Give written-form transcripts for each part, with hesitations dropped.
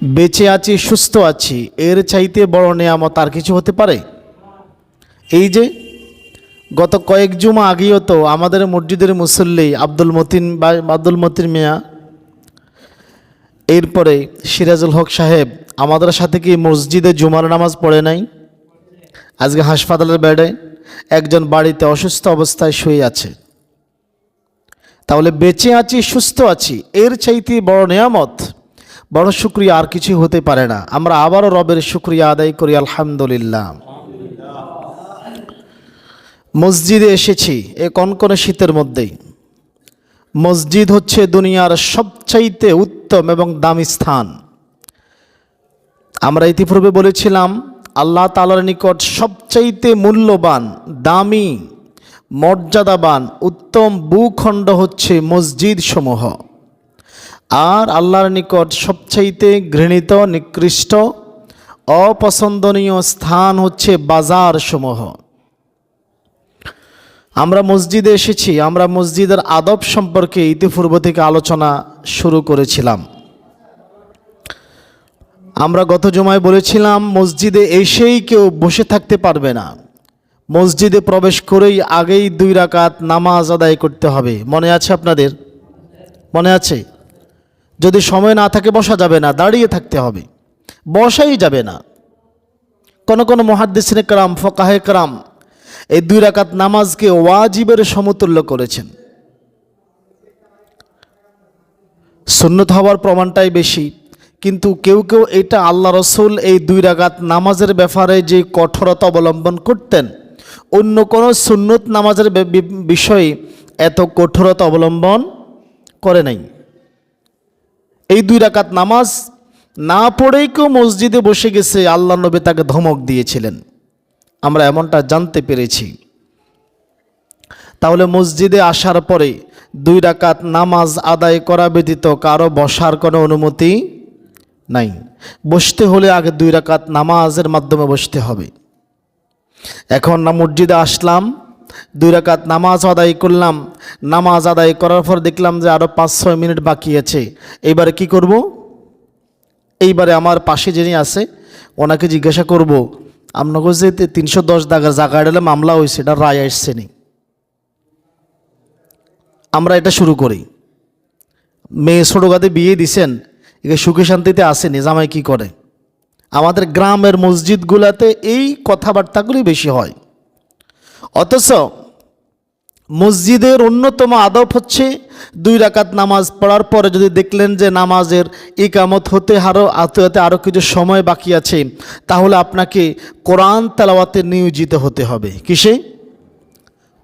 বেঁচে আছি, সুস্থ আছি, এর চাইতে বড় নেয়ামত আর কিছু হতে পারে? এই যে গত কয়েক জুমা আগেও তো আমাদের মসজিদের মুসল্লি আব্দুল মতিন মিয়া, এরপরে সিরাজুল হক সাহেব আমাদের সাথে কি মসজিদে জুমার নামাজ পড়ে নাই? আজকে হাসপাতালের বেডে, একজন বাড়িতে অসুস্থ অবস্থায় শুয়ে আছে। তাহলে বেঁচে আছি, সুস্থ আছি, এর চাইতে বড় নেয়ামত, বড় শুকরিয়া আর কিছু হতে পারে না। আমরা আবারও রবের শুকরিয়া আদায় করি, আলহামদুলিল্লাহ। মসজিদে এসেছি এ কনকনে শীতের মধ্যেই। মসজিদ হচ্ছে দুনিয়ার সবচাইতে উত্তম এবং দামি স্থান। আমরা ইতিপূর্বে বলেছিলাম, আল্লাহ তাআলার নিকট সবচাইতে মূল্যবান, দামি, মর্যাদাবান, উত্তম ভূখণ্ড হচ্ছে মসজিদ সমূহ। আর আল্লাহর নিকট সবচাইতে ঘৃণিত, নিকৃষ্ট, অপছন্দনীয় স্থান হচ্ছে বাজার সমূহ। আমরা মসজিদে এসেছি, আমরা মসজিদের আদব সম্পর্কে ইতিপূর্ব থেকে আলোচনা শুরু করেছিলাম। আমরা গত জুমায় বলেছিলাম, মসজিদে এসেই কেউ বসে থাকতে পারবে না। মসজিদে প্রবেশ করেই আগেই 2 রাকাত নামাজ আদায় করতে হবে। মনে আছে আপনাদের? মনে আছে? যদি সময় না থাকে বসা যাবে না, দাঁড়িয়ে থাকতে হবে, বসাই যাবে না। কোন কোন মুহাদ্দিসিনে কেরাম, ফুকাহে কেরাম এই 2 রাকাত নামাজকে ওয়াজিবের সমতুল্য করেছেন। সুন্নত হওয়ার প্রমাণটাই বেশি, কিন্তু কেউ কেউ এটা আল্লাহ রসুল এই 2 রাকাত নামাজের ব্যাপারে যে কঠোরতা অবলম্বন করতেন, অন্য কোনো সুন্নত নামাজের বিষয়ে এত কঠোরতা অবলম্বন করে নাই। এই 2 রাকাত নামাজ না পড়েই কেউ মসজিদে বসে গেছে, আল্লাহ নবী তাকে ধমক দিয়েছিলেন, আমরা এমনটা জানতে পেরেছি। তাহলে মসজিদে আসার পরে 2 রাকাত নামাজ আদায় করা ব্যতীত কারো বসার কোনো অনুমতি নাই। বসতে হলে আগে 2 রাকাত নামাজের মাধ্যমে বসতে হবে। এখন না মসজিদে আসলাম, 2 রাকাত নামাজ আদায় করলাম, নামাজ আদায় করার পর দেখলাম যে আরও 5-6 মিনিট বাকি আছে। এইবারে কি করব? এইবারে আমার পাশে যিনি আছে ওনাকে জিজ্ঞাসা করব, আপনাকে যে 310 জায়গায় মামলা হয়েছে, এটা রায় আসছে নি। আমরা এটা শুরু করি। মেয়ে ছোটগাতে বিয়ে দিছেন, একে সুখে শান্তিতে আসেনি, জামাই কি করে? আমাদের গ্রামের মসজিদগুলোতে এই কথাবার্তাগুলি বেশি হয়। অথচ মসজিদের অন্যতম আদব হচ্ছে 2 রাকাত নামাজ পড়ার পরে যদি দেখলেন যে নামাজের ইকামত হতে আরও কিছু সময় বাকি আছে, তাহলে আপনাকে কোরআন তেলাওয়াতে নিয়োজিত হতে হবে। কিসে?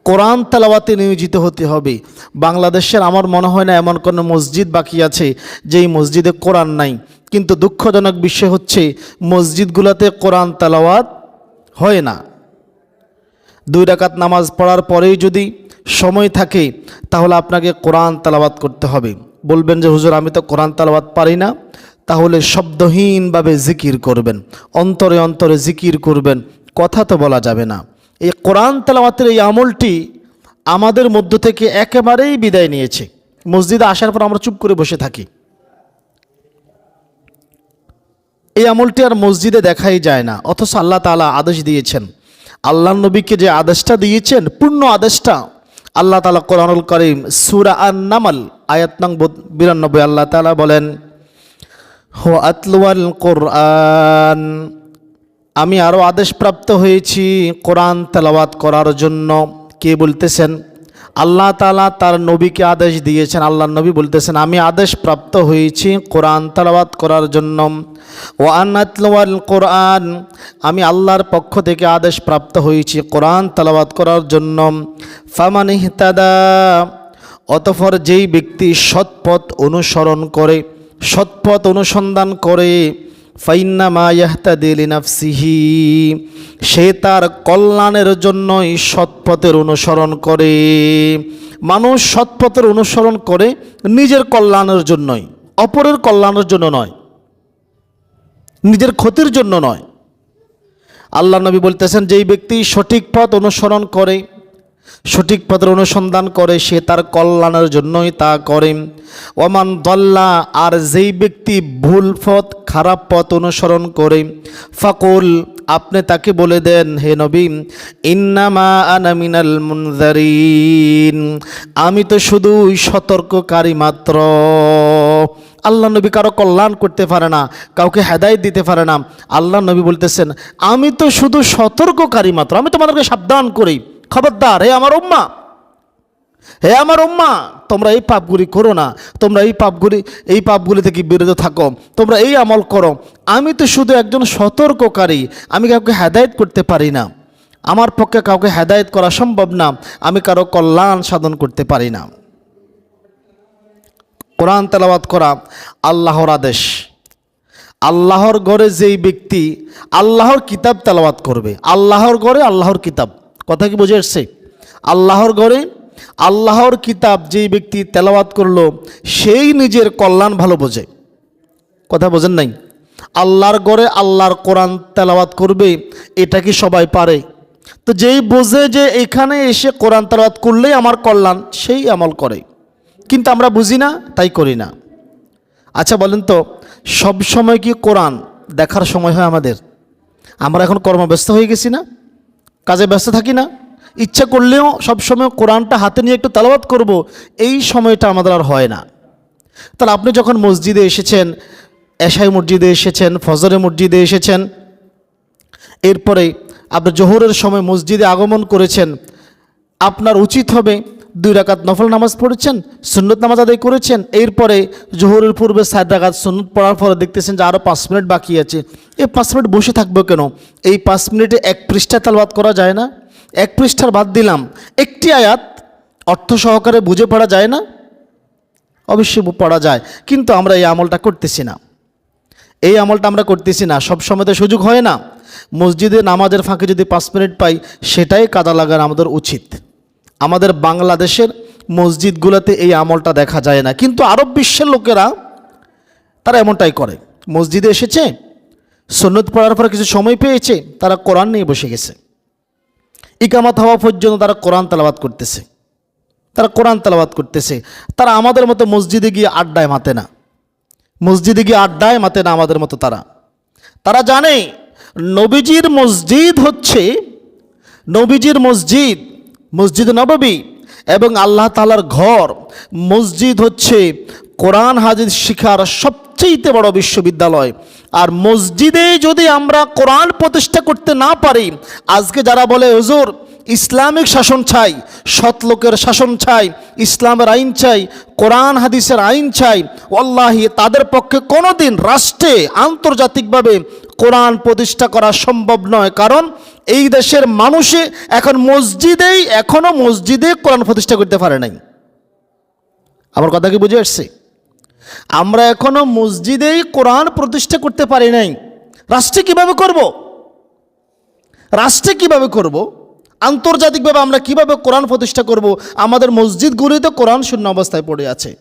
কোরআন তেলাওয়াতে নিয়োজিত হতে হবে। বাংলাদেশের আমার মনে হয় না এমন কোনো মসজিদ বাকি আছে যেই মসজিদে কোরআন নাই। কিন্তু দুঃখজনক বিষয় হচ্ছে মসজিদগুলোতে কোরআন তেলাওয়াত হয় না। 2 রাকাত নামাজ পড়ার পরেই যদি সময় থাকে তাহলে আপনাকে কোরআন তেলাওয়াত করতে হবে। বলবেন যে হুজুর আমি তো কোরআন তেলাওয়াত পারি না, তাহলে শব্দহীনভাবে জিকির করবেন, অন্তরে অন্তরে জিকির করবেন, কথা তো বলা যাবে না। এই কোরআন তেলাওয়াতের এই আমলটি আমাদের মধ্য থেকে একেবারেই বিদায় নিয়েছে। মসজিদে আসার পর আমরা চুপ করে বসে থাকি, এই আমলটি আর মসজিদে দেখাই যায় না। অথচ আল্লাহ তাআলা আদেশ দিয়েছেন, আল্লাহ নবীকে যে আদেশটা দিয়েছেন, পূর্ণ আদেশটা আল্লাহ তাআলা কোরআনুল কারীম সূরা আন-নামল আয়াত নং 92 আল্লাহ তাআলা বলেন, হুয়া আতলুয়াল কোরআন, আমি আরও আদেশপ্রাপ্ত হয়েছি কোরআন তেলাওয়াত করার জন্য। কে বলতেছেন? আল্লাহ তাআলা তার নবীকে আদেশ দিয়েছেন। আল্লাহ নবী বলতেছেন, আমি আদেশপ্রাপ্ত হয়েছি কোরআন তেলাওয়াত করার জন্য। ওয়া আন আতলুয়াল কোরআন, আমি আল্লাহর পক্ষ থেকে আদেশপ্রাপ্ত হয়েছি কোরআন তেলাওয়াত করার জন্য। ফামান ইহতাদা, অতঃপর যেই ব্যক্তি সৎপথ অনুসরণ করে, সৎপথ অনুসন্ধান করে, ফাইন্নামা ইয়াহতাদি লিনাফসিহি, সে তার কল্যাণের জন্যই সৎপথের অনুসরণ করে। মানুষ সৎপথের অনুসরণ করে নিজের কল্যাণের জন্যই, অপরের কল্যাণের জন্য নয়, নিজের ক্ষতির জন্য নয়। আল্লাহ নবী বলতেছেন, যেই ব্যক্তি সঠিক পথ অনুসরণ করে সঠিক পথের অনুসন্ধান করে সে তার কল্যাণের জন্যই তা করে। ওমান দল্লা, আর যেই ব্যক্তি ভুল পথ খারাপ পথ অনুসরণ করে, ফাকুল, আপনি তাকে বলে দেন, হে নবী, ইন্নামা আনা মিনাল মুনজারিন, আমি তো শুধুই সতর্ককারী মাত্র। আল্লাহ নবী কারো কল্যাণ করতে পারে না, কাউকে হেদায়েত দিতে পারে না। আল্লাহ নবী বলতেছেন, আমি তো শুধু সতর্ককারী মাত্র, আমি তোমাদেরকে সাবধান করি, খবরদার হে আমার উম্মাহ, হে আমার উম্মাহ, তোমরা এই পাপগুলি করো না, তোমরা এই পাপগুলি থেকে বিরত থাকো, তোমরা এই আমল করো। আমি তো শুধু একজন সতর্ককারী, আমি কাউকে হেদায়েত করতে পারি না, আমার পক্ষে কাউকে হেদায়েত করা সম্ভব না, আমি কারো কল্যাণ সাধন করতে পারি না। কোরআন তেলাওয়াত করা আল্লাহর আদেশ। আল্লাহর ঘরে যেই ব্যক্তি আল্লাহর কিতাব তেলাওয়াত করবে, আল্লাহর ঘরে আল্লাহর কিতাব, কথা কি বুঝে এসছে? আল্লাহর ঘরে আল্লাহর কিতাব যেই ব্যক্তি তেলাওয়াত করলো সেই নিজের কল্যাণ ভালো বোঝে, কথা বোঝেন নাই? আল্লাহর ঘরে আল্লাহর কোরআন তেলাওয়াত করবে, এটা কি সবাই পারে? তো যেই বোঝে যে এখানে এসে কোরআন তেলাওয়াত করলেই আমার কল্যাণ, সেই আমল করে। কিন্তু আমরা বুঝি না, তাই করি না। আচ্ছা বলেন তো, সব সময় কি কোরআন দেখার সময় হয় আমাদের? আমরা এখন কর্মব্যস্ত হয়ে গেছি না, কাজে ব্যস্ত থাকি না, ইচ্ছা করলেও সবসময় কোরআনটা হাতে নিয়ে একটু তেলাওয়াত করব, এই সময়টা আমাদের আর হয় না। তাহলে আপনি যখন মসজিদে এসেছেন, এশাই মসজিদে এসেছেন, ফজরের মসজিদে এসেছেন, এরপরে আপনি জোহরের সময় মসজিদে আগমন করেছেন, আপনার উচিত হবে 2 রাকাত নফল নামাজ পড়েছেন, সুন্নত নামাজ আদায় করেছেন, এরপরে জোহরের পূর্বে 4 রাকাত সুন্নত পড়ার পরে দেখতেছেন যে আরও 5 মিনিট বাকি আছে। এই 5 মিনিট বসে থাকবো কেন? এই 5 মিনিটে 1 পৃষ্ঠা তেলাওয়াত করা যায় না? 1 পৃষ্ঠার বাদ দিলাম, একটি আয়াত অর্থ সহকারে বুঝে পড়া যায় না? অবশ্যই পড়া যায়, কিন্তু আমরা এই আমলটা করতেছি না। এই আমলটা আমরা করতেছি না, সব সময় তো সুযোগ হয় না। মসজিদে নামাজের ফাঁকে যদি 5 মিনিট পাই, সেটাই কাজে লাগানো আমাদের উচিত। আমাদের বাংলাদেশের মসজিদগুলোতে এই আমলটা দেখা যায় না, কিন্তু আরব বিশ্বের লোকেরা তারা এমনটাই করে। মসজিদে এসেছে, সুন্নত পড়ার পর কিছু সময় পেয়েছে, তারা কোরআন নিয়ে বসে গেছে, ইকামত হওয়া পর্যন্ত তারা কোরআন তেলাওয়াত করতেছে, তারা কোরআন তেলাওয়াত করতেছে। তারা আমাদের মতো মসজিদে গিয়ে আড্ডায় মাতে না, মসজিদে গিয়ে আড্ডায় মাতে না আমাদের মতো। তারা জানে নবীজির মসজিদ হচ্ছে, নবীজির মসজিদ মসজিদ নববী এবং আল্লাহ তাআলার ঘর। মসজিদ হচ্ছে কোরআন হাদিস শিখার সবচেয়ে বড় বিশ্ববিদ্যালয়। আর মসজিদে যদি আমরা কোরআন প্রতিষ্ঠা করতে না পারি, আজকে যারা বলে হুজুর ইসলামিক শাসন চাই, সৎ লোকের শাসন চাই, ইসলামের আইন চাই, কোরআন হাদিসের আইন চাই, ওয়াল্লাহি তাদের পক্ষে কোনোদিন রাষ্ট্রে আন্তর্জাতিকভাবে কোরআন প্রতিষ্ঠা করা সম্ভব নয়। কারণ এই দেশের মানুষে এখনো মসজিদে কোরআন প্রতিষ্ঠা করতে পারে নাই। আমার কথা কি বুঝে আসছে? আমরা এখনো মসজিদেই কোরআন প্রতিষ্ঠা করতে পারি নাই। রাষ্ট্রে কিভাবে করব? রাষ্ট্রে কিভাবে করব? আন্তর্জাতিকভাবে আমরা কিভাবে কোরআন প্রতিষ্ঠা করব? আমাদের মসজিদগুলিতে কোরআন শূন্য অবস্থায় পড়ে আছে,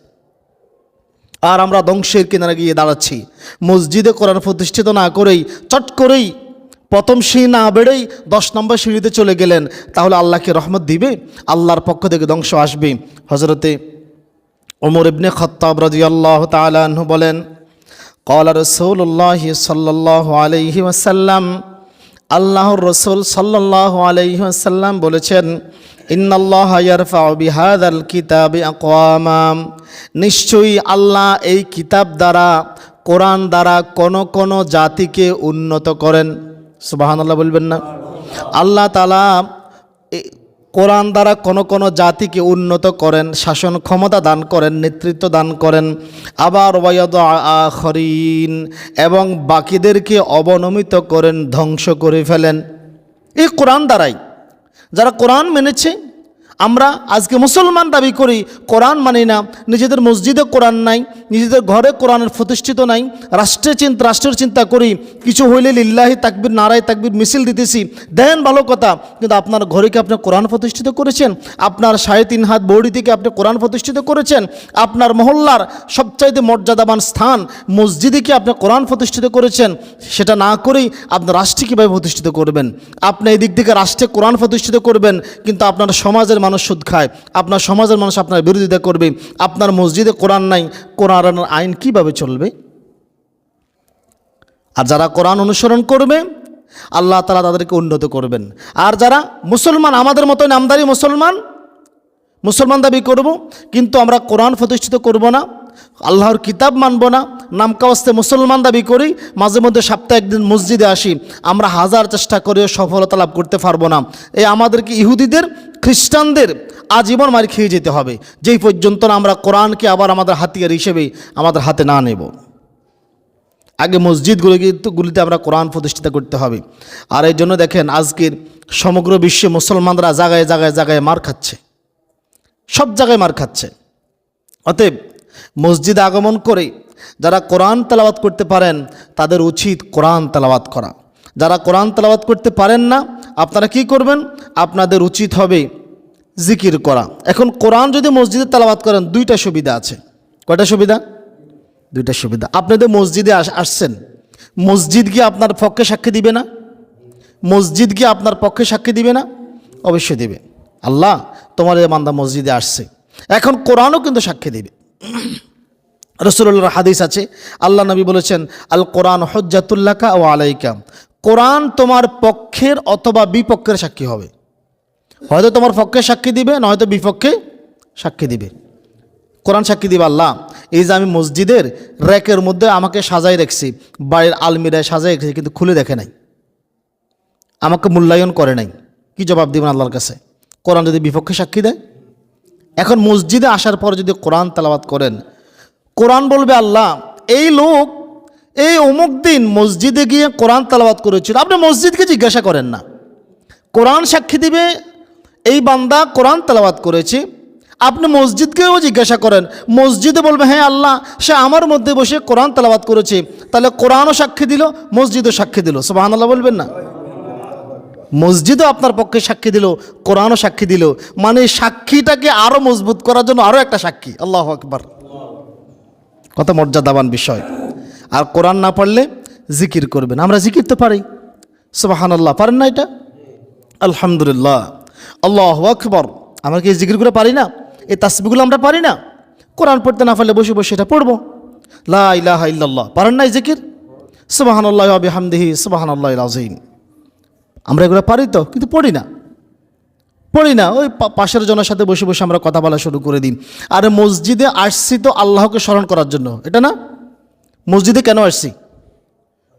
আর আমরা ধ্বংসের কিনারে গিয়ে দাঁড়াচ্ছি। মসজিদে কোরআন প্রতিষ্ঠিত না করেই চট করেই প্রথম সিঁড়ি না বেড়েই 10 নম্বর সিঁড়িতে চলে গেলেন, তাহলে আল্লাহকে রহমত দিবে? আল্লাহর পক্ষ থেকে ধ্বংস আসবে। হযরতে ওমর ইবনে খাত্তাব রাদিয়াল্লাহু তাআলা আনহু বলেন, ক্বালা রাসূলুল্লাহ সাল্লাল্লাহু আলাইহি ওয়াসাল্লাম, আল্লাহর রাসূল সাল্লাল্লাহু আলাইহি ওয়াসাল্লাম বলেছেন, ইন্নাল্লাহা ইয়ারফাউ বিহাযাল কিতাবি আকওয়ামা, নিশ্চয়ই আল্লাহ এই কিতাব দ্বারা, কোরআন দ্বারা কোন জাতিকে উন্নত করেন। সুবহানাল্লাহ বলবেন না? আল্লাহ তাআলা কোরআন দ্বারা কোন জাতিকে উন্নত করেন, শাসন ক্ষমতা দান করেন, নেতৃত্ব দান করেন। আবার ওয়ায়াদু আখরিন, এবং বাকিদেরকে অবনমিত করেন, ধ্বংস করে ফেলেন। এই কোরআন দ্বারাই যারা কোরআন মেনেছে, আমরা আজকে মুসলমান দাবি করি, কোরআন মানি না, নিজেদের মসজিদে কোরআন নাই, নিজেদের ঘরে কোরআনের প্রতিষ্ঠিত নাই, রাষ্ট্রের চিন্তা করি, কিছু হইলে লিল্লাহি তাকবীর নারায় তাকবীর মিছিল দিতেছি, দেন ভালো কথা, কিন্তু আপনার ঘরে কি আপনি কোরআন প্রতিষ্ঠিত করেছেন? আপনার 3.5 হাত বৌড়ি থেকে আপনি কোরআন প্রতিষ্ঠিত করেছেন? আপনার মহল্লার সবচাইতে মর্যাদাবান স্থান মসজিদে কি আপনি কোরআন প্রতিষ্ঠিত করেছেন? সেটা না করেই আপনার রাষ্ট্রে কীভাবে প্রতিষ্ঠিত করবেন? আপনি এই দিক থেকে রাষ্ট্রে কোরআন প্রতিষ্ঠিত করবেন, কিন্তু আপনার সমাজের মানুষ সুদ খায়, আপনার সমাজের মানুষ আপনার বিরোধিতা করবে, আপনার মসজিদে কোরআন নাই, কোরআনের আইন কিভাবে চলবে? আর যারা কোরআন অনুসরণ করবে আল্লাহ তাআলা তাদেরকে উন্নত করবেন। আর যারা মুসলমান, আমাদের মতো নামদারি মুসলমান দাবি করব, কিন্তু আমরা কোরআন প্রতিষ্ঠিত করব না, আল্লাহর কিতাব মানব না, নামকাওয়াস্তে মুসলমান দাবি করি, মাঝে মধ্যে সপ্তাহে একদিন মসজিদে আসি, আমরা হাজার চেষ্টা করেও সফলতা লাভ করতে পারবো না। এই আমাদেরকে ইহুদিদের, খ্রিস্টানদের আজীবন মার খেয়ে যেতে হবে, যেই পর্যন্ত না আমরা কোরআনকে আবার আমাদের হাতিয়ার হিসেবে আমাদের হাতে না নেব। আগে মসজিদগুলিতে আমরা কোরআন প্রতিষ্ঠিত করতে হবে। আর এই জন্য দেখেন আজকের সমগ্র বিশ্বে মুসলমানরা জায়গায় জায়গায় জায়গায় মার খাচ্ছে, সব জায়গায় মার খাচ্ছে। অতএব মসজিদে আগমন করে যারা কোরআন তেলাওয়াত করতে পারেন তাদের উচিত কোরআন তেলাওয়াত করা। যারা কোরআন তেলাওয়াত করতে পারেন না, আপনারা কি করবেন? আপনাদের উচিত হবে জিকির করা। এখন কোরআন যদি মসজিদে তেলাওয়াত করেন, দুইটা সুবিধা আছে। কয়টা সুবিধা? দুইটা সুবিধা। আপনাদের মসজিদে আসছেন, মসজিদ কি আপনার পক্ষে সাক্ষী দিবে না? মসজিদ কি আপনার পক্ষে সাক্ষী দিবে না? অবশ্যই দিবে। আল্লাহ তোমার এই বান্দা মসজিদে আসছে, এখন কোরআনও কিন্তু সাক্ষী দিবে। রাসূলুল্লাহর হাদিস আছে, আল্লাহ নবী বলেছেন, আল কোরআন হুজ্জাতুল্লাকা ওয়া আলাইকা, কোরআন তোমার পক্ষের অথবা বিপক্ষের সাক্ষী হবে। হয়তো তোমার পক্ষে সাক্ষী দিবে, নয়তো বিপক্ষে সাক্ষী দিবে। কোরআন সাক্ষী দিবে আল্লাহ এই যে আমি মসজিদের র্যাকের মধ্যে আমাকে সাজাই রেখেছি, বাড়ির আলমিরায় সাজাই রেখেছি, কিন্তু খুলে দেখে নাই, আমাকে মূল্যায়ন করে নাই, কি জবাব দিবেন আল্লাহর কাছে? কোরআন যদি বিপক্ষে সাক্ষী দেয়। এখন মসজিদে আসার পর যদি কোরআন তেলাওয়াত করেন, কোরআন বলবে আল্লাহ এই লোক এই অমুক দিন মসজিদে গিয়ে কোরআন তেলাওয়াত করেছিল। আপনি মসজিদকে জিজ্ঞাসা করেন না, কোরআন সাক্ষী দিবে এই বান্দা কোরআন তেলাওয়াত করেছে। আপনি মসজিদকেও জিজ্ঞাসা করেন, মসজিদে বলবে হ্যাঁ আল্লাহ সে আমার মধ্যে বসে কোরআন তেলাওয়াত করেছে, তাহলে কোরআনও সাক্ষী দিল, মসজিদও সাক্ষী দিল। সুবহানাল্লাহ বলবেন না? মসজিদও আপনার পক্ষে সাক্ষী দিল, কোরআনও সাক্ষী দিল, মানে সাক্ষীটাকে আরও মজবুত করার জন্য আরও একটা সাক্ষী। আল্লাহু আকবার, কত মর্যাদাবান বিষয়। আর কোরআন না পড়লে জিকির করবেন। আমরা জিকির তো পারি, সুবহানাল্লাহ, পারেন না এটা? আলহামদুলিল্লাহ, আল্লাহু আকবার। আমরা কি এই জিকিরগুলো পারি না? এই তাসবিহগুলো আমরা পারি না? কোরআন পড়তে না পারলে বসে বসে এটা পড়বো, লা ইলাহা ইল্লাল্লাহ। পারেন না এই জিকির? সুবহানাল্লাহি ওয়া বিহামদিহি সুবহানাল্লাহিল আযীম। আমরা এগুলো পারি তো, কিন্তু পড়ি না। ওই পাশের জনের সাথে বসে বসে আমরা কথা বলা শুরু করে দিই। আর মসজিদে আসছি তো আল্লাহকে স্মরণ করার জন্য, এটা না? মসজিদে কেন আসছি?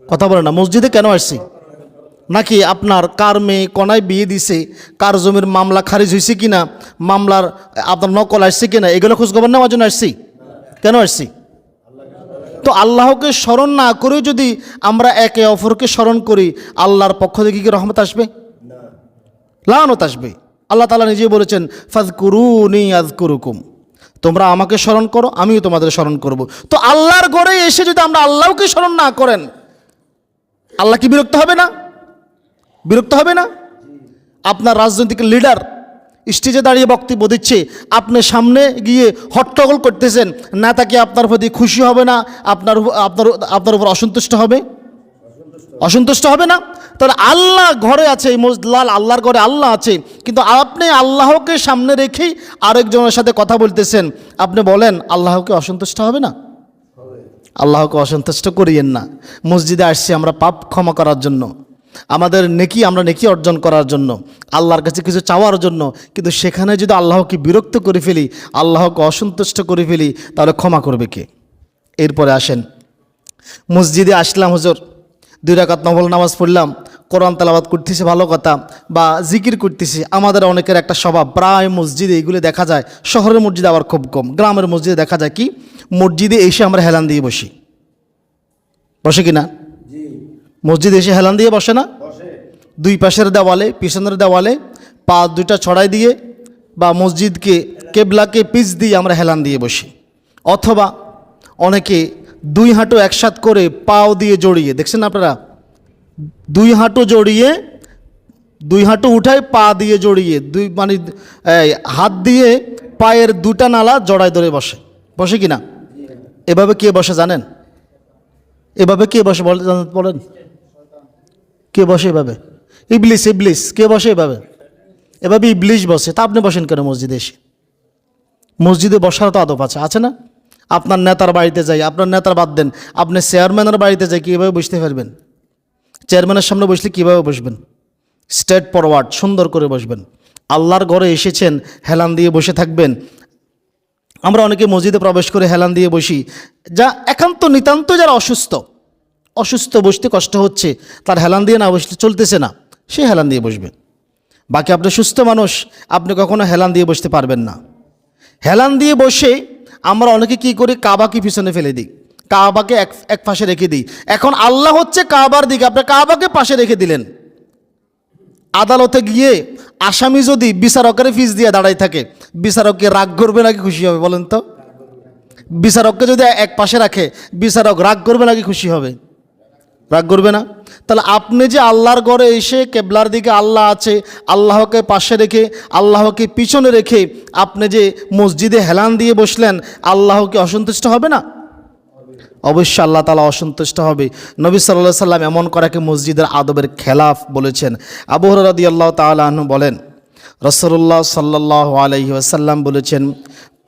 কথা বলে না, মসজিদে কেন আসছি? নাকি আপনার কার মেয়ে কনায় বিয়ে দিছে, কার জমির মামলা খারিজ হয়েছে কিনা, মামলার আপনার নকল আসছে কিনা, এগুলো খোঁজখবর নেওয়ার জন্য আসছি? কেন আসছি? তো আল্লাহকে স্মরণ না করে যদি আমরা একে অপরকে স্মরণ করি, আল্লাহর পক্ষ থেকে কি রহমত আসবে? লানত আসবে। আল্লাহ তাআলা নিজে বলেছেন, ফাযকুরুনি আযকুরুকুম, তোমরা আমাকে স্মরণ করো আমিও তোমাদের স্মরণ করব। তো আল্লাহর ঘরে এসে যদি আমরা আল্লাহকে স্মরণ না করেন, আল্লাহ কি বিরক্ত হবে না? বিরক্ত হবে না? আপনার রাজনৈতিক লিডার স্টেজে দাঁড়িয়ে বক্তব্য দিচ্ছে, আপনি সামনে গিয়ে হট্টগোল করতেছেন, নেতা কি আপনার প্রতি খুশি হবে না? আপনার উপর অসন্তুষ্ট হবে? অসন্তুষ্ট হবে না? তাহলে আল্লাহ ঘরে আছে, এই মজলাল আল্লাহর ঘরে আল্লাহ আছে, কিন্তু আপনি আল্লাহকে সামনে রেখেই আরেকজনের সাথে কথা বলতেছেন, আপনি বলেন আল্লাহকে অসন্তুষ্ট হবে না? আল্লাহকে অসন্তুষ্ট করিয়েন না। মসজিদে আসছি আমরা পাপ ক্ষমা করার জন্য, আমাদের আমরা নেকি অর্জন করার জন্য, আল্লাহর কাছে কিছু চাওয়ার জন্য, কিন্তু সেখানে যদি আল্লাহকে বিরক্ত করে ফেলি, আল্লাহকে অসন্তুষ্ট করে ফেলি, তাহলে ক্ষমা করবে কে? এরপরে আসেন, মসজিদে আসলাম, হুজুর 2 রাকাত নফল নামাজ পড়লাম, কোরআন তেলাওয়াত করতেছি, ভালো কথা, বা জিকির করতেছি। আমাদের অনেকের একটা স্বভাব, প্রায় মসজিদে এইগুলো দেখা যায়, শহরের মসজিদে আবার খুব কম, গ্রামের মসজিদে দেখা যায় কি, মসজিদে এসে আমরা হেলান দিয়ে বসে কি না? মসজিদে এসে হেলান দিয়ে বসে না? 2 পাশের দেওয়ালে, পিছনের দেওয়ালে পা 2টা ছড়াই দিয়ে বা মসজিদকে কেবলাকে পিছ দিয়ে আমরা হেলান দিয়ে বসি, অথবা অনেকে দুই হাঁটু একসাথ করে পাও দিয়ে জড়িয়ে, দেখছেন আপনারা, দুই হাঁটু জড়িয়ে, দুই হাঁটু উঠায় পা দিয়ে জড়িয়ে, মানে হাত দিয়ে পায়ের দুটা নালা জড়ায় ধরে বসে, বসে কিনা? এভাবে কে বসে জানেন? এভাবে কে বসে বলেন? কে বসে এভাবে? ইবলিস। ইবলিস কে বসে এভাবে? এভাবে ইবলিস বসে। তা আপনি বসেন কেন মসজিদে এসে? মসজিদে বসার তো আদব আছে না? আপনার নেতার বাড়িতে যাই, আপনার নেতার বাদ দেন, আপনি চেয়ারম্যানের বাড়িতে যাই, কীভাবে বসতে পারবেন? চেয়ারম্যানের সামনে বসলে কীভাবে বসবেন? স্ট্রেট ফরওয়ার্ড সুন্দর করে বসবেন। আল্লাহর ঘরে এসেছেন, হেলান দিয়ে বসে থাকবেন। আমরা অনেকে মসজিদে প্রবেশ করে হেলান দিয়ে বসি, যা একান্ত নিতান্ত যারা অসুস্থ বসতে কষ্ট হচ্ছে, তার হেলান দিয়ে না বসলে চলতেছে না, সে হেলান দিয়ে বসবে। বাকি আপনি সুস্থ মানুষ, আপনি কখনো হেলান দিয়ে বসতে পারবেন না। হেলান দিয়ে বসে আমরা অনেকে কি করি, কাবাকে পিছনে ফেলে দিই, কাবাকে এক পাশে রেখে দিই। এখন আল্লাহ হচ্ছে কাবার দিকে, আপনি কাবাকে পাশে রেখে দিলেন। আদালতে গিয়ে আসামি যদি বিচারকের ফিস দিয়ে দাঁড়াই থাকে, বিচারককে রাগ করবে নাকি খুশি হবে বলেন তো? বিচারককে যদি এক পাশে রাখে, বিচারক রাগ করবে নাকি খুশি হবে? রাগ করবে না? তাহলে আপনি যে আল্লাহর ঘরে এসে কেবলার দিকে আল্লাহ আছে, আল্লাহকে পাশে রেখে, আল্লাহকে পিছনে রেখে আপনি যে মসজিদে হেলান দিয়ে বসলেন, আল্লাহকে অসন্তুষ্ট হবে না? অবশ্যই আল্লাহ তাআলা অসন্তুষ্ট হবে। নবী সাল্লাল্লাহু আলাইহি সাল্লাম এমন করাকে মসজিদের আদবের খেলাফ বলেছেন। আবু হুরায়রা রাদিয়াল্লাহু তাআলা আনহু বলেন, রাসূলুল্লাহ সাল্লাল্লাহু আলাইহি ওয়াসাল্লাম বলেছেন,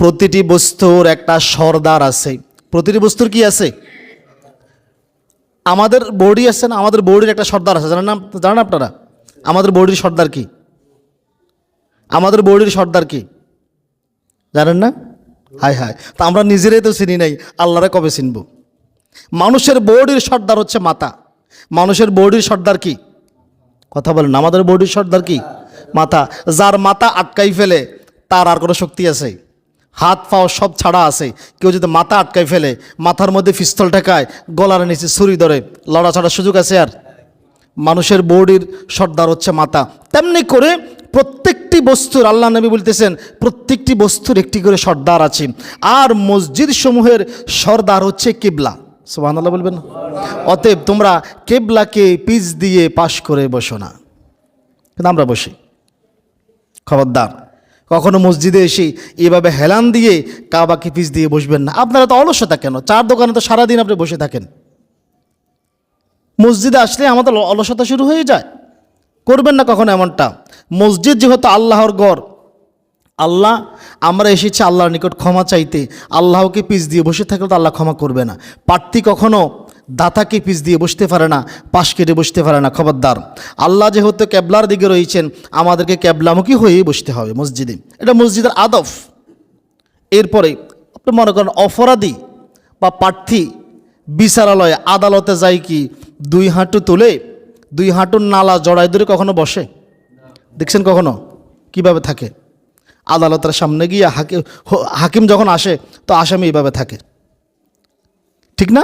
প্রতিটি বস্তুর একটা সরদার আছে। প্রতিটি বস্তুর কি আছে? আমাদের বডি আছে না, আমাদের বডির একটা সর্দার আছে, জানেন আপনারা? আমাদের বডির সর্দার কি? আমাদের বডির সর্দার কি জানেন না? হায় হায়, তা আমরা নিজেরাই তো চিনি নাই, আল্লাহরে কবে চিনব? মানুষের বডির সর্দার হচ্ছে মাথা। মানুষের বডির সর্দার কি? কথা বলেন, আমাদের বডির সর্দার কি? মাথা। যার মাথা আটকাই ফেলে তার আর কোনো শক্তি আছে? হাত পাও সব ছাড়া আছে, কেউ যদি মাথা আটকাই ফেলে, মাথার মধ্যে পিস্তল ঠেকায়, গলার নিচে ছুরি ধরে, লড়া ছাড়ার সুযোগ আছে আর? মানুষের বডির সর্দার হচ্ছে মাথা। তেমনি করে প্রত্যেকটি বস্তুর, আল্লাহ নবী বলতেছেন, প্রত্যেকটি বস্তুর একটি করে সর্দার আছে। আর মসজিদ সমূহের সর্দার হচ্ছে কিবলা। সুবহানাল্লাহ বলবেন। অতএব তোমরা কিবলাকে পিছ দিয়ে পাশ করে বসো না, কিন্তু আমরা বসি। খবরদার কখনো মসজিদে এসে এভাবে হেলান দিয়ে কাবাকে পিছ দিয়ে বসবেন না। আপনারা তো অলসতা কেন? চার দোকানে তো সারাদিন আপনি বসে থাকেন, মসজিদে আসলে আমাদের অলসতা শুরু হয়ে যায়। করবেন না কখনো এমনটা। মসজিদ যেহেতু আল্লাহর ঘর, আল্লাহ, আমরা এসেছি আল্লাহর নিকট ক্ষমা চাইতে, আল্লাহকে পিছ দিয়ে বসে থাকলে তো আল্লাহ ক্ষমা করবে না। প্রার্থী কখনো দাতাকে পিছ দিয়ে বসতে পারে না, পাশ কেটে বসতে পারে না। খবরদার, আল্লাহ যেহেতু ক্যাবলার দিকে রয়েছেন, আমাদেরকে ক্যাবলামুখী হয়েই বসতে হবে মসজিদে। এটা মসজিদের আদব। এরপরে আপনি মনে করেন অপরাধী বা প্রার্থী বিচারালয়ে, আদালতে যায় কি দুই হাঁটু তুলে, দুই হাঁটুর নালা জড়াই ধরে কখনো বসে? দেখছেন কখনো কিভাবে থাকে? আদালতের সামনে গিয়ে হাকিম যখন আসে তো আসামি এইভাবে থাকে, ঠিক না?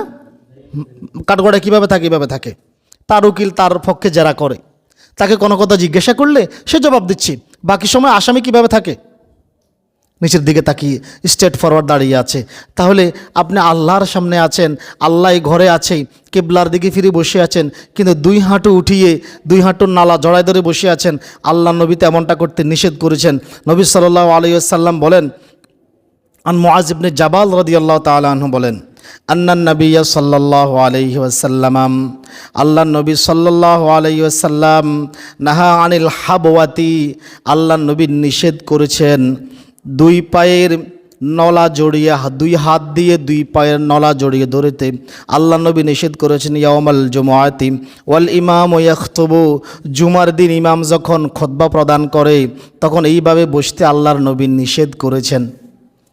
কাঠগড়ায় কীভাবে থাকে? এইভাবে থাকে। তার উকিল তার পক্ষে জেরা করে, তাকে কোনো কথা জিজ্ঞাসা করলে সে জবাব দিচ্ছে। বাকি সময় আসামি কিভাবে থাকে? নিচের দিকে তাকিয়ে স্ট্রেট ফরওয়ার্ড দাঁড়িয়ে আছে। তাহলে আপনি আল্লাহর সামনে আছেন, আল্লাহ ঘরে আছে, কেবলার দিকে ফিরে বসে আছেন, কিন্তু দুই হাঁটু উঠিয়ে দুই হাঁটুর নালা জড়ায় ধরে বসে আছেন। আল্লাহ নবী তো এমনটা করতে নিষেধ করেছেন। নবী সাল্লাল্লাহু আলাইহি ওয়াসাল্লাম বলেন, আন মুআজ ইবনে জাবাল রাদিয়াল্লাহু তাআলা আনহু বলেন, আন্নান নবিয়্য সাল্লাল্লাহু আলাইহি ওয়াসাল্লাম, আল্লাহ নবী সাল্লাল্লাহু আলাইহি ওয়াসাল্লাম, নাহা আনিল হাবওয়াতি, আল্লাহ নবী নিষেধ করেছেন দুই পায়ের নলা জড়িয়ে, দুই হাত দিয়ে দুই পায়ের নলা জড়িয়ে ধরতে। আল্লাহ নবী নিষেধ করেছেন ইয়াউমাল জুমআতি ওয়াল ইমামু ইয়াখতুবু, জুমার দিন ইমাম যখন খুতবা প্রদান করে তখন এইভাবে বসতে আল্লাহর নবী নিষেধ করেছেন।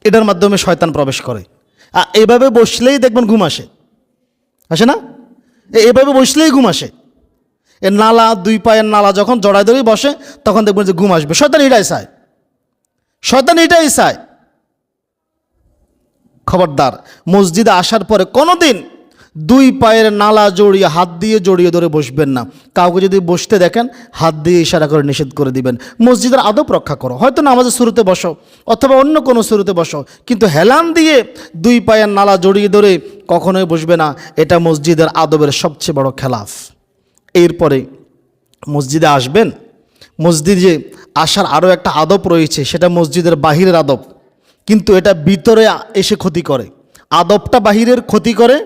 এটার মাধ্যমে শয়তান প্রবেশ করে। এইভাবে বসলেই দেখবেন ঘুম আসে, আসে না? এইভাবে বসলেই ঘুম আসে। এ নালা, দুই পায়ের নালা যখন জড়ায় ধরেই বসে তখন দেখবেন যে ঘুম আসবে। শয়তান এটাই চায়, শয়তান এটাই চায়। খবরদার, মসজিদে আসার পরে কোনোদিন দুই পায়ের নালা জড়িয়ে হাত দিয়ে জড়িয়ে ধরে বসবেন না। কাউকে যদি বসতে দেখেন হাত দিয়ে ইশারা করে নিষেধ করে দিবেন। মসজিদের আদব রক্ষা করো। হয়তো নামাজের শুরুতে বসো অথবা অন্য কোনো শুরুতে বসো, কিন্তু হেলান দিয়ে দুই পায়ের নালা জড়িয়ে ধরে কখনোই বসবে না। এটা মসজিদের আদবের সবচেয়ে বড় খেলাফ। এরপরে মসজিদে আসবেন, মসজিদে আসার আরও একটা আদব রয়েছে, সেটা মসজিদের বাহিরের আদব, কিন্তু এটা ভিতরে এসে ক্ষতি করে। আদবটা বাহিরের, ক্ষতি করে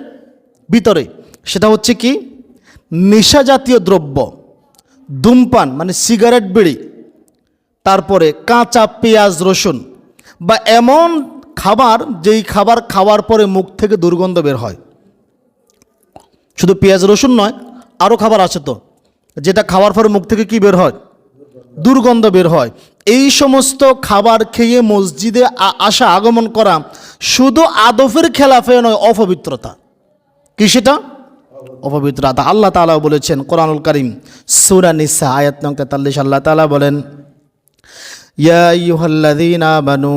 ভিতরে। সেটা হচ্ছে কি, নেশা জাতীয় দ্রব্য, ধূমপান মানে সিগারেট, বিড়ি, তারপরে কাঁচা পেঁয়াজ রসুন বা এমন খাবার যেই খাবার খাওয়ার পরে মুখ থেকে দুর্গন্ধ বের হয়। শুধু পেঁয়াজ রসুন নয়, আরও খাবার আছে তো যেটা খাওয়ার পরে মুখ থেকে কি বের হয়, দুর্গন্ধ বের হয়। এই সমস্ত খাবার খেয়ে মসজিদে আসা আগমন করা শুধু আদবের খেলাফে নয়, অপবিত্রতা। কি সেটা? অপবিত্রতা। আল্লাহ তাআলা বলেছেন কোরআনুল কারীম সূরা নিসা আয়াত নং 43, আল্লাহ তাআলা বলেন, ইয়া আইয়ুহাল্লাযীনা আমানু,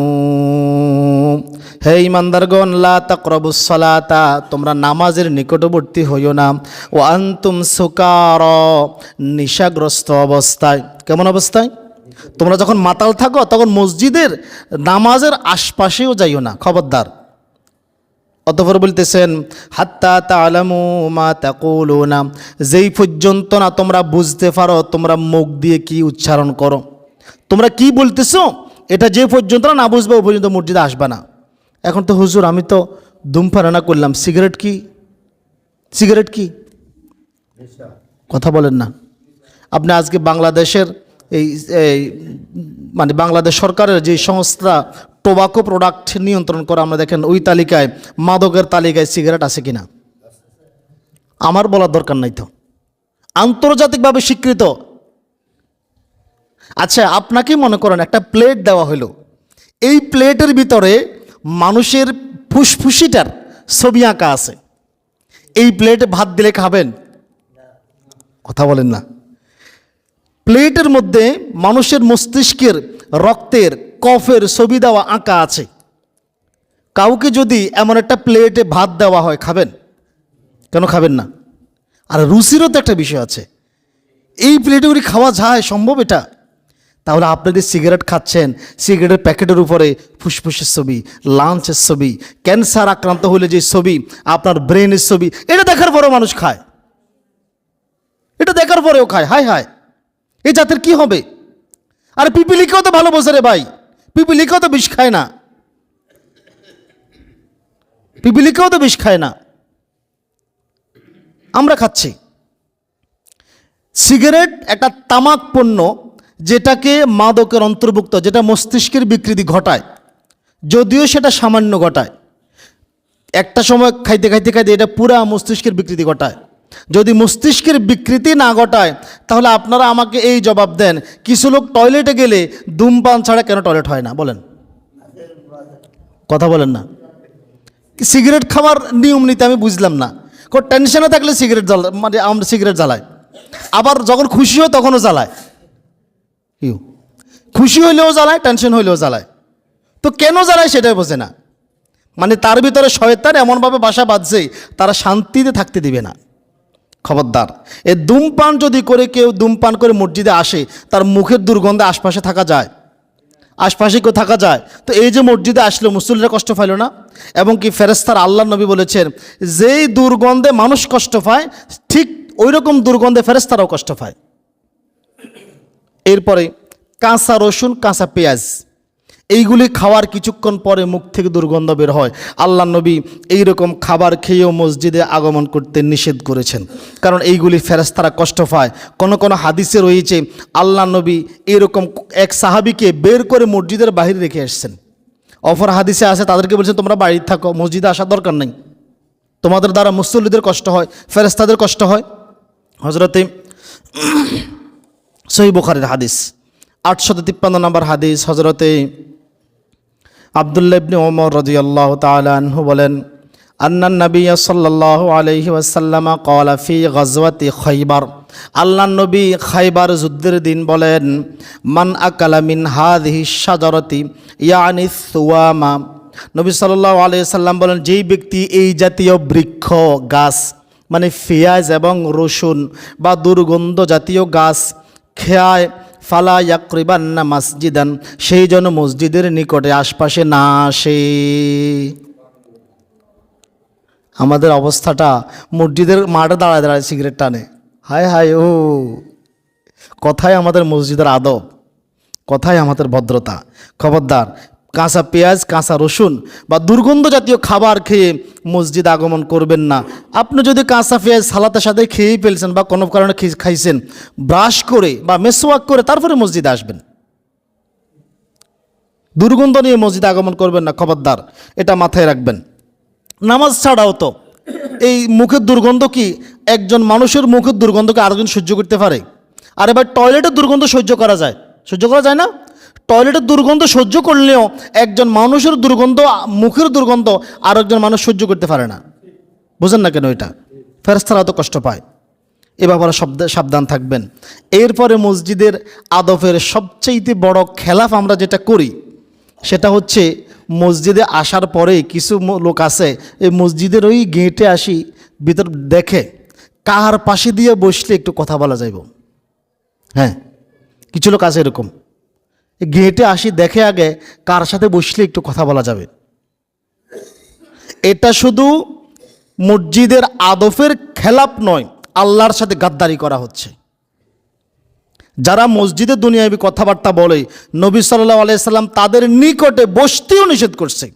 হে ঈমানদারগণ, লা তাকরাবুস সালাতা, তোমরা নামাজের নিকটবর্তী হইও না, ওয়া আনতুম সুকারা, নেশাগ্রস্ত অবস্থায়। কেমন অবস্থায়? তোমরা যখন মাতাল থাকো তখন মসজিদের নামাজের আশপাশেও যাইও না, খবরদার। অতঃপর বলতেছেন হাত্তা তা'লামু মা তাকুলুনা, যেই পর্যন্ত না তোমরা বুঝতে পারো তোমরা মুখ দিয়ে কি উচ্চারণ করো, তোমরা কি বলতেছো, এটা যে পর্যন্ত না বুঝবে ওই পর্যন্ত মসজিদে আসবে না। এখন তো হুজুর আমি তো ধূমপান না করলাম, সিগারেট কি? সিগারেট কি? কথা বলেন না। আপনি আজকে বাংলাদেশের এই মানে বাংলাদেশ সরকারের যে সংস্থা টোবাকো প্রোডাক্ট নিয়ন্ত্রণ করে, আমরা দেখেন ওই তালিকায়, মাদকের তালিকায় সিগারেট আছে কিনা? আমার বলার দরকার নাই তো, আন্তর্জাতিকভাবে স্বীকৃত। আচ্ছা, আপনাকে মনে করেন একটা প্লেট দেওয়া হলো, এই প্লেটের ভিতরে মানুষের ফুসফুসিটার ছবি আঁকা আছে, এই প্লেটে ভাত দিলে খাবেন? কথা বলেন না। প্লেটের মধ্যে মানুষের মস্তিষ্কের, রক্তের, কফের ছবি দেওয়া আঁকা আছে। কাউকে যদি এমন একটা প্লেটে ভাত দেওয়া হয়, খাবেন? কেন খাবেন না? আর রুচিরও তো একটা বিষয় আছে। এই প্লেটে করে খাওয়া যায়? সম্ভব এটা? তাহলে আপনি যে সিগারেট খাচ্ছেন, সিগারেটের প্যাকেটের উপরে ফুসফুসের ছবি, লাঞ্চের ছবি, ক্যান্সার আক্রান্ত হলে যে ছবি, আপনার ব্রেনের ছবি, এটা দেখার পরেও মানুষ খায়, এটা দেখার পরেও খায়। হায় হায়, এই জাতের কি হবে? আর পিপিলিকাও তো ভালো বোঝে রে ভাই, পিপিলিকাও তো বিষ খায় না, পিপিলিকাও তো বিষ খায় না, আমরা খাচ্ছি। সিগারেট একটা তামাক পণ্য, যেটাকে মাদকের অন্তর্ভুক্ত, যেটা মস্তিষ্কের বিকৃতি ঘটায়, যদিও সেটা সামান্য ঘটায়। একটা সময় খাইতে খাইতে খাইতে এটা পুরা মস্তিষ্কের বিকৃতি ঘটায়। যদি মস্তিষ্কের বিকৃতি না ঘটায় তাহলে আপনারা আমাকে এই জবাব দেন, কিছু লোক টয়লেটে গেলে ধূমপান ছাড়া কেন টয়লেট হয় না? বলেন, কথা বলেন না। সিগারেট খাওয়ার নিয়ম নীতি আমি বুঝলাম না। কোন টেনশনে থাকলে সিগারেট মানে আমরা সিগারেট জ্বালাই, আবার যখন খুশি হয় তখনও জ্বালায়। খুশি হইলেও জ্বালায়, টেনশন হইলেও জ্বালায়। তো কেন জ্বালায় সেটাই বোঝে না। মানে তার ভিতরে শয়তান এমনভাবে বাসা বাঁধছে, তারা শান্তিতে থাকতে দিবে না। খবরদার, এ ধূমপান যদি করে কেউ ধূমপান করে মসজিদে আসে, তার মুখের দুর্গন্ধে আশপাশে থাকা যায়? আশপাশে কেউ থাকা যায়? তো এই যে মসজিদে আসলো, মুসল্লিরা কষ্ট পাইল না? এবং কি ফেরেশতার আল্লাহ নবী বলেছেন, যেই দুর্গন্ধে মানুষ কষ্ট পায়, ঠিক ওই রকম দুর্গন্ধে ফেরেশতারাও কষ্ট পায়। এরপরে কাঁচা রসুন, কাঁচা পেঁয়াজ, এইগুলি খাওয়ার কিছুক্ষণ পরে মুখ থেকে দুর্গন্ধ বের হয়। আল্লাহ নবী এইরকম খাবার খেয়েও মসজিদে আগমন করতে নিষেধ করেছেন, কারণ এইগুলি ফেরেশতারা কষ্ট পায়। কোন কোন হাদিসে রয়েছে আল্লাহ নবী এরকম এক সাহাবীকে বের করে মসজিদের বাইরে রেখে এসেছেন। অপর হাদিসে আছে তাদেরকে বলছেন তোমরা বাড়িতে থাকো, মসজিদে আসার দরকার নেই, তোমাদের দ্বারা মুসল্লিদের কষ্ট হয়, ফেরেশতাদের কষ্ট হয়। হযরতে সহিহ বুখারীর হাদিস 853 নম্বর হাদিস, হযরতে আব্দুল্লাহ ইবনে ওমর রাদিয়াল্লাহু তাআলা আনহু বলেন, আন্নান নবী সাল্লাল্লাহু আলাইহি ওয়াসাল্লাম ক্বালা ফি গাজওয়াতি খাইবার, আল্লাহ নবী খাইবার যুদ্ধের দিন বলেন, মান আকালা মিন হাযিহি শাজারাতি ইয়ানি সুওয়ামা নবী সাল্লাল্লাহু আলাইহি সাল্লাম বলেন, যেই ব্যক্তি এই জাতীয় বৃক্ষ গাছ মানে পেঁয়াজ এবং রসুন বা দুর্গন্ধ জাতীয় গাছ খেয়ায়, ফালা ইয়াকরিবান্না মসজিদান, সেই জন্য মসজিদের নিকটে আশপাশে না আসে। আমাদের অবস্থাটা মসজিদের মাঠে দাঁড়ায় দাঁড়ায় সিগারেট টানে, হায় হায় ও, কথায় আমাদের মসজিদের আদব, কথায় আমাদের ভদ্রতা। খবরদার, কাঁচা পেঁয়াজ, কাঁচা রসুন বা দুর্গন্ধ জাতীয় খাবার খেয়ে মসজিদ আগমন করবেন না। আপনি যদি কাঁচা পেঁয়াজ সালাতের সাথে খেয়েই ফেলছেন বা কোনো কারণে খাইছেন, ব্রাশ করে বা মেসওয়াক করে তারপরে মসজিদে আসবেন। দুর্গন্ধ নিয়ে মসজিদে আগমন করবেন না, খবরদার, এটা মাথায় রাখবেন। নামাজ ছাড়াও তো এই মুখের দুর্গন্ধ কি একজন মানুষের মুখের দুর্গন্ধকে আরেকজন সহ্য করতে পারে? আর এবার টয়লেটের দুর্গন্ধ সহ্য করা যায়? সহ্য করা যায় না? টয়লেটের দুর্গন্ধ সহ্য করলেও একজন মানুষের দুর্গন্ধ, মুখের দুর্গন্ধ আরেকজন মানুষ সহ্য করতে পারে না। বুঝেন না কেন? এটা ফেরেশতারা তো কষ্ট পায়। এ ব্যাপারে সাবধান থাকবেন। এরপরে মসজিদের আদবের সবচেয়ে বড় খেলাফ আমরা যেটা করি সেটা হচ্ছে, মসজিদে আসার পরে কিছু লোক আছে এই মসজিদের ওই গেটে আসি, ভিতর দেখে কার পাশে দিয়ে বসলে একটু কথা বলা যাইব। হ্যাঁ, কিছু লোক আছে এরকম, গেটে আসি দেখে আগে কার সাথে বসলে একটু কথা বলা যাবে। এটা শুধু মসজিদের আদবের খেলাপ নয়, আল্লাহর সাথে গাদ্দারি করা হচ্ছে। যারা মসজিদে দুনিয়াবি কথাবার্তা বলে, নবী সাল্লাল্লাহু আলাইহি সাল্লাম তাদের নিকটে বসতেও নিষেধ করছে।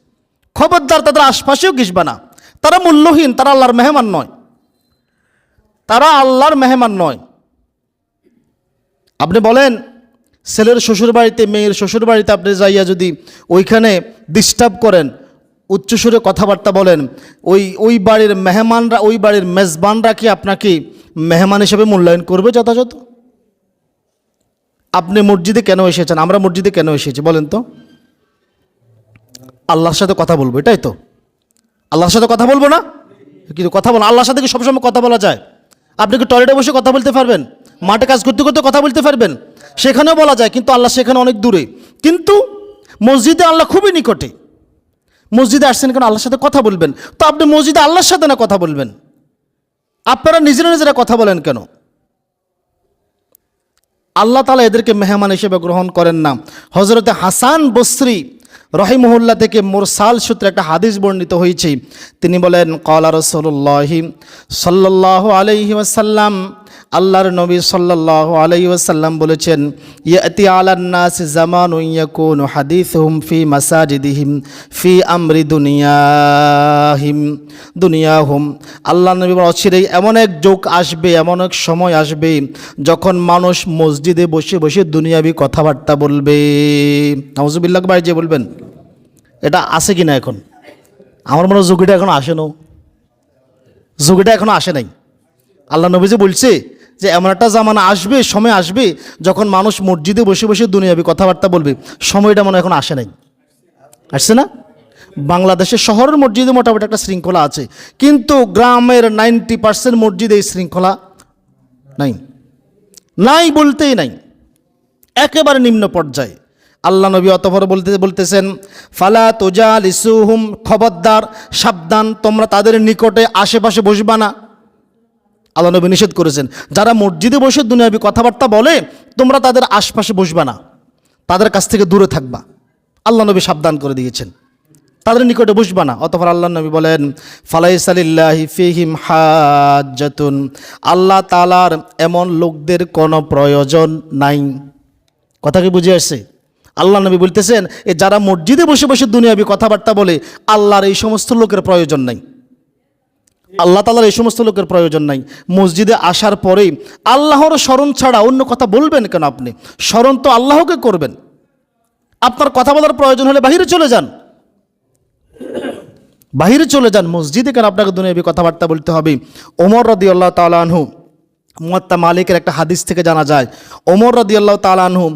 খবরদার, তাদের আশপাশেও ঘিসবে না। তারা মূল্যহীন, তারা আল্লাহর মেহমান নয়, তারা আল্লাহর মেহমান নয়। আপনি বলেন, ছেলের শ্বশুর বাড়িতে, মেয়ের শ্বশুর বাড়িতে আপনি যাইয়া যদি ওইখানে ডিস্টার্ব করেন, উচ্চস্বরে কথাবার্তা বলেন, ওই বাড়ির মেহমানরা, ওই বাড়ির মেজবানরা কি আপনাকে মেহমান হিসেবে মূল্যায়ন করবে যথাযথ? আপনি মসজিদে কেন এসেছেন? আমরা মসজিদে কেন এসেছি বলেন তো? আল্লাহর সাথে কথা বলবো, এটাই তো। আল্লাহর সাথে কথা বলবো না? কিন্তু কথা বল, আল্লাহর সাথে কি সবসময় কথা বলা যায়? আপনি কি টয়লেটে বসে কথা বলতে পারবেন? মাঠে কাজ করতে করতে কথা বলতে পারবেন? সেখানেও বলা যায়, কিন্তু আল্লাহ সেখানে অনেক দূরে। কিন্তু মসজিদে আল্লাহ খুবই নিকটে। মসজিদে আসছেন কেন? আল্লাহর সাথে কথা বলবেন। তো আপনি মসজিদে আল্লাহর সাথে না কথা বলবেন? আপনারা নিজেরা কথা বলেন কেন? আল্লাহ তাআলা এদেরকে মেহমান হিসেবে গ্রহণ করেন না। হযরতে হাসান বসরি রহিমহুল্লাহ থেকে মুরসাল সূত্রে একটা হাদিস বর্ণিত হয়েছে। তিনি বলেন, ক্বালা রাসূলুল্লাহি সাল্লাল্লাহু আলাইহি ওয়াসাল্লাম, আল্লাহর নবী সাল্লাল্লাহু আলাইহি ওয়াসাল্লাম বলেছেন, ইয়াতি আলান নাস জামানুন ইয়াকুনু হাদিসুহুম ফি মাসাজিদিহিম ফি আমরি দুনিয়াহুম। আল্লাহর নবী বলেন, অচিরেই এমন এক যুগ আসবে, এমন এক সময় আসবে যখন মানুষ মসজিদে বসে বসে দুনিয়াবি কথাবার্তা বলবে। নাউজুবিল্লাহ, বাইরে যে বলবেন। এটা আছে কিনা এখন? আমার মনে হয় যুগটা এখন আসেনো, যুগটা এখনো আসে নাই। আল্লাহ নবী যে বলছে যে এমন একটা জামানা আসবে, সময় আসবে যখন মানুষ মসজিদে বসে বসে দুনিয়াবি কথাবার্তা বলবে, সময়টা মনে এখন আসে নাই। আসছে না? বাংলাদেশের শহরের মসজিদে মোটামুটি একটা শৃঙ্খলা আছে, কিন্তু গ্রামের 90% মসজিদে এই শৃঙ্খলা নাই, নাই বলতেই নাই, একেবারে নিম্ন পর্যায়ে। আল্লাহ নবী অতঃপর বলতেছেন, ফালা তুজালিসুহুম, খবরদার, সাবধান, তোমরা তাদের নিকটে আশেপাশে বসবা না। আল্লাহ নবী নিষেধ করেছেন, যারা মসজিদে বসে দুনিয়াবি কথাবার্তা বলে তোমরা তাদের আশপাশে বসবা না, তাদের কাছ থেকে দূরে থাকবা। আল্লাহ নবী সাবধান করে দিয়েছেন, তাদের নিকটে বসবা না। অতঃপর আল্লাহ নবী বলেন, ফালাইসা লিল্লাহি ফিহিম হাজ্জাতুন, আল্লাহ তাআলার এমন লোকদের কোনো প্রয়োজন নাই। কথা কি বুঝে আসছে? আল্লাহ নবী বলতেছেন, যারা মসজিদে বসে বসে দুনিয়াবি কথাবার্তা বলে, আল্লাহর এই সমস্ত লোকের প্রয়োজন নাই। আল্লাহ তাআলার এই সমস্ত লোকের প্রয়োজন নাই। মসজিদে আসার পরেই আল্লাহর স্মরণ ছাড়া অন্য কথা বলবেন কেন? আপনি স্মরণ তো আল্লাহকে করবেন। আপনার কথা বলার প্রয়োজন হলে বাহিরে চলে যান, বাহিরে চলে যান। মসজিদে কেন আপনাকে দুনিয়াবি কথাবার্তা বলতে হবে? ওমর রাদিয়াল্লাহু তাআলা আনহু, মুয়াত্তা মালিকের একটা হাদিস থেকে জানা যায়, ওমর রাদিয়াল্লাহু তাআলা আনহু